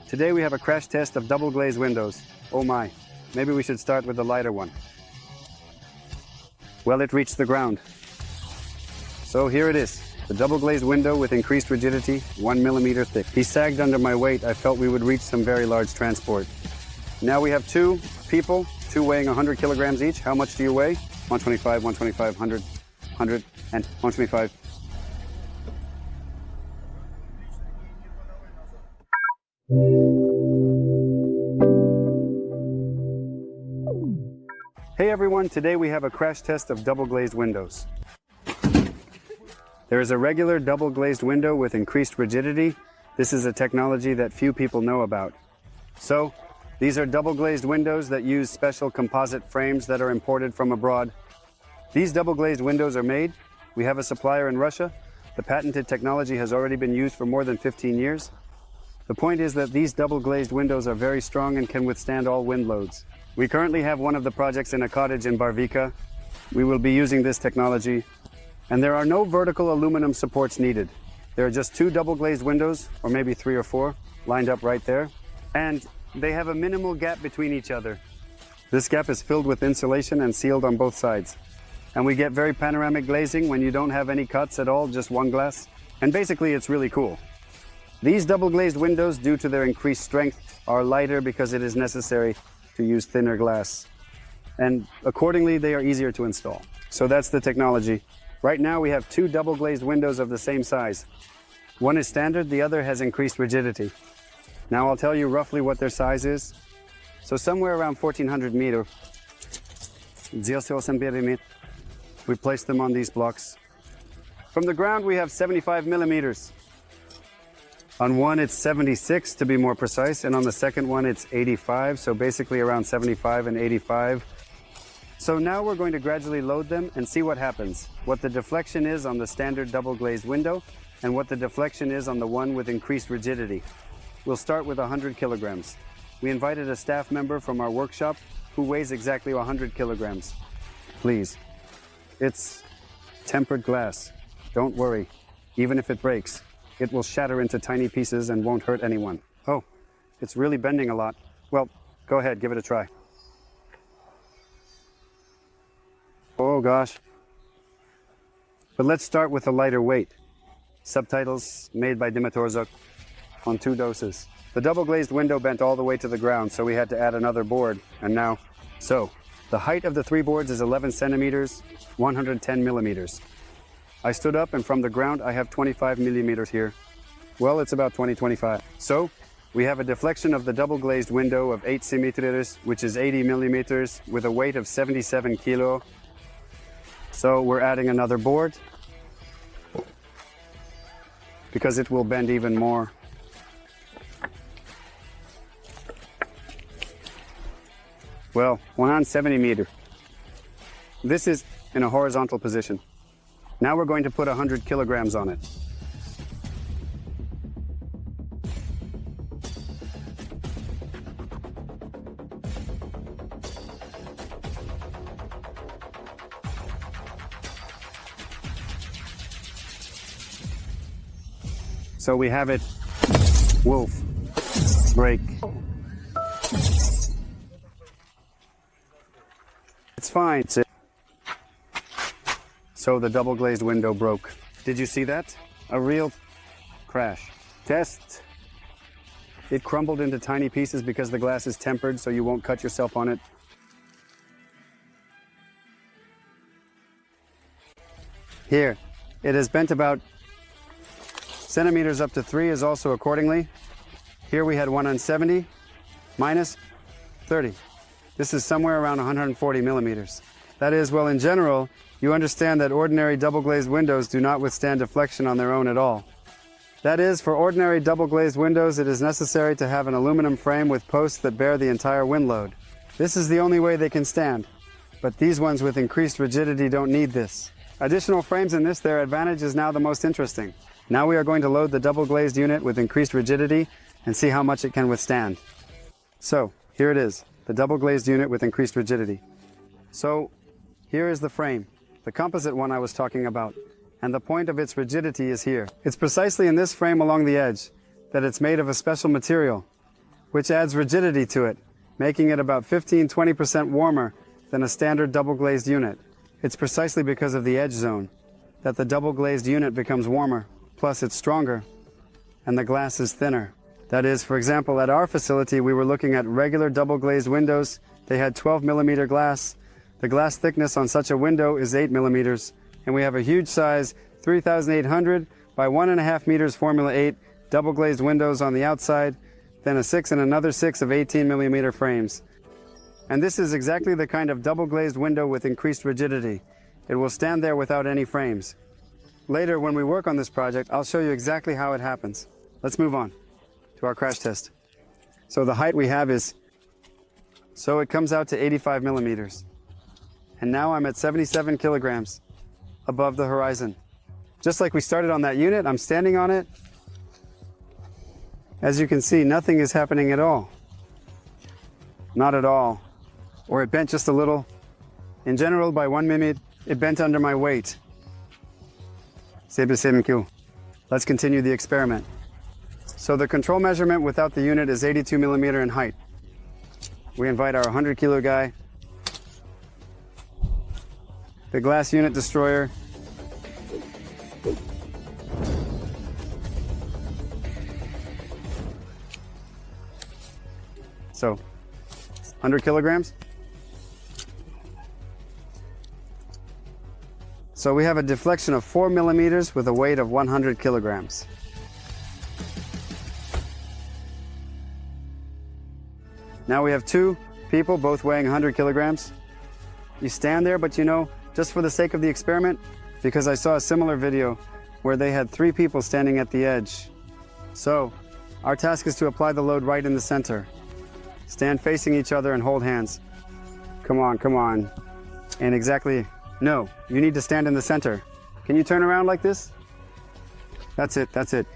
Today we have a crash test of double glazed windows. Oh my, maybe we should start with the lighter one. Well, it reached the ground. So here it is, the double glazed window with increased rigidity, 1 millimeter thick. He sagged under my weight. I felt we would reach some very large transport. Now we have two people, two weighing 100 kilograms each. How much do you weigh? 125, 125, 100, 100, and 125. Hey everyone, today we have a crash test of double glazed windows. There is a regular double glazed window with increased rigidity. This is a technology that few people know about. So, these are double glazed windows that use special composite frames that are imported from abroad. These double glazed windows are made. We have a supplier in Russia. The patented technology has already been used for more than 15 years. The point is that these double glazed windows are very strong and can withstand all wind loads. We currently have one of the projects in a cottage in Barvika. We will be using this technology, and there are no vertical aluminum supports needed. There are just two double glazed windows, or maybe 3 or 4, lined up right there, and they have a minimal gap between each other. This gap is filled with insulation and sealed on both sides. And we get very panoramic glazing when you don't have any cuts at all, just one glass. And basically it's really cool. These double glazed windows, due to their increased strength, are lighter because it is necessary to use thinner glass. And accordingly, they are easier to install. So that's the technology. Right now we have two double glazed windows of the same size. One is standard, the other has increased rigidity. Now I'll tell you roughly what their size is. So somewhere around 1400 meter. We place them on these blocks. From the ground we have 75 millimeters. On one it's 76 to be more precise, and on the second one it's 85, so basically around 75 and 85. So now we're going to gradually load them and see what happens. What the deflection is on the standard double glazed window and what the deflection is on the one with increased rigidity. We'll start with 100 kilograms. We invited a staff member from our workshop who weighs exactly 100 kilograms. Please. It's tempered glass. Don't worry. Even if it breaks, it will shatter into tiny pieces and won't hurt anyone. Oh, it's really bending a lot. Well, go ahead, give it a try. Oh gosh. But let's start with a lighter weight. Subtitles made by Dimitrorzuk on 2 doses. The double glazed window bent all the way to the ground, so we had to add another board, and now, so, the height of the 3 boards is 11 centimeters, 110 millimeters. I stood up, and from the ground I have 25 millimeters here. Well, it's about 20-25. So, we have a deflection of the double glazed window of 8 centimeters, which is 80 millimeters, with a weight of 77 kilo. So we're adding another board, because it will bend even more. Well, 170 meters. This is in a horizontal position. Now we're going to put 100 kilograms on it. So we have it, wolf, break. It's fine. So the double glazed window broke. Did you see that? A real crash. Test. It crumbled into tiny pieces because the glass is tempered, so you won't cut yourself on it. Here, it is bent about centimeters up to 3 is also accordingly. Here we had 170 minus 30. This is somewhere around 140 millimeters. That is, well, in general, you understand that ordinary double glazed windows do not withstand deflection on their own at all. That is, for ordinary double glazed windows, it is necessary to have an aluminum frame with posts that bear the entire wind load. This is the only way they can stand. But these ones with increased rigidity don't need this. Additional frames in this, their advantage is now the most interesting. Now we are going to load the double glazed unit with increased rigidity and see how much it can withstand. So, here it is, the double glazed unit with increased rigidity. So, here is the frame, the composite one I was talking about, and the point of its rigidity is here. It's precisely in this frame along the edge that it's made of a special material. which adds rigidity to it, making it about 15–20% warmer than a standard double-glazed unit. It's precisely because of the edge zone that the double-glazed unit becomes warmer, plus it's stronger, and the glass is thinner. That is, for example, at our facility, we were looking at regular double-glazed windows. They had 12mm glass. The glass thickness on such a window is 8mm, and we have a huge size 3,800 by 1.5 meters Formula 8 double-glazed windows on the outside, then a 6 and another 6 of 18mm frames. And this is exactly the kind of double-glazed window with increased rigidity. It will stand there without any frames. Later, when we work on this project, I'll show you exactly how it happens. Let's move on to our crash test. So the height we have is, so it comes out to 85mm. And now I'm at 77 kilograms above the horizon. Just like we started on that unit, I'm standing on it. As you can see, nothing is happening at all. Not at all. Or it bent just a little. In general, by 1 minute, it bent under my weight. 77 kg. Let's continue the experiment. So the control measurement without the unit is 82mm in height. We invite our 100 kilo guy, the glass unit destroyer. So, 100 kilograms. So we have a deflection of 4mm with a weight of 100 kilograms. Now we have two people, both weighing 100 kilograms. You stand there, but you know, just for the sake of the experiment, because I saw a similar video where they had 3 people standing at the edge. So, our task is to apply the load right in the center. Stand facing each other and hold hands. Come on, come on. And exactly, no, you need to stand in the center. Can you turn around like this? That's it, that's it.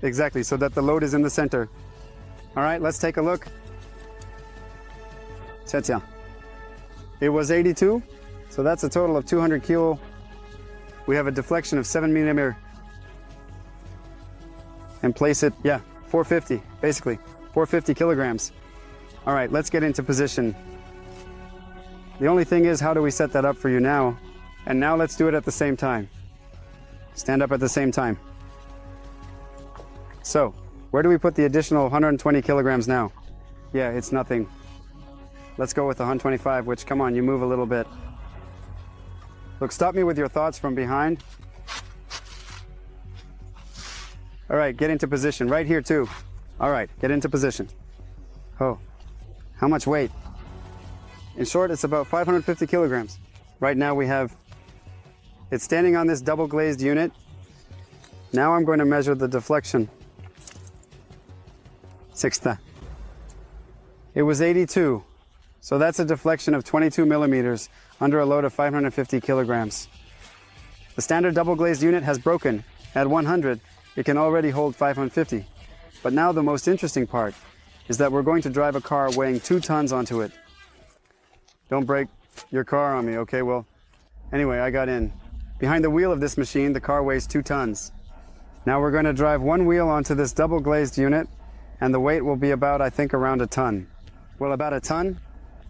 Exactly, so that the load is in the center. All right, let's take a look. It was 82, so that's a total of 200 kilo. We have a deflection of 7mm. And place it, 450, basically, 450 kilograms. All right, let's get into position. The only thing is, how do we set that up for you now? And now let's do it at the same time. Stand up at the same time. So, where do we put the additional 120 kilograms now? Yeah, it's nothing. Let's go with 125, which, come on, you move a little bit. Look, stop me with your thoughts from behind. All right, get into position, right here too. All right, get into position. Oh, how much weight? In short, it's about 550 kilograms. Right now we have, it's standing on this double glazed unit. Now I'm going to measure the deflection. Sixta. It was 82. So that's a deflection of 22mm under a load of 550 kilograms. The standard double glazed unit has broken. At 100, it can already hold 550. But now the most interesting part is that we're going to drive a car weighing 2 tons onto it. Don't break your car on me, okay? Well, anyway, I got in. Behind the wheel of this machine, the car weighs 2 tons. Now we're going to drive one wheel onto this double glazed unit, and the weight will be about, I think, around a ton. Well, about a ton?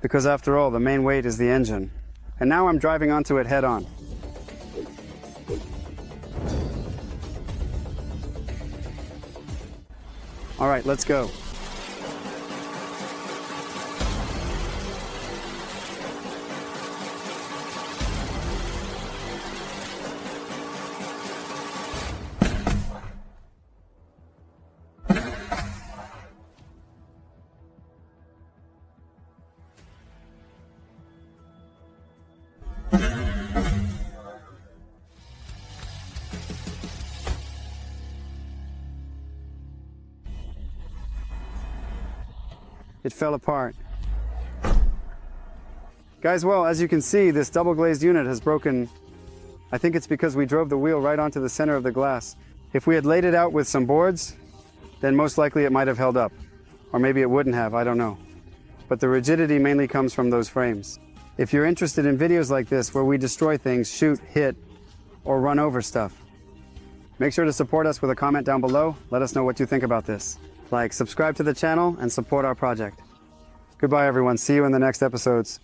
Because after all, the main weight is the engine. And now I'm driving onto it head on. All right, let's go. It fell apart. Guys, well, as you can see, this double glazed unit has broken. I think it's because we drove the wheel right onto the center of the glass. If we had laid it out with some boards, then most likely it might have held up. Or maybe it wouldn't have, I don't know. But the rigidity mainly comes from those frames. If you're interested in videos like this where we destroy things, shoot, hit, or run over stuff, make sure to support us with a comment down below. Let us know what you think about this. like, subscribe to the channel, and support our project. Goodbye, everyone. See you in the next episodes.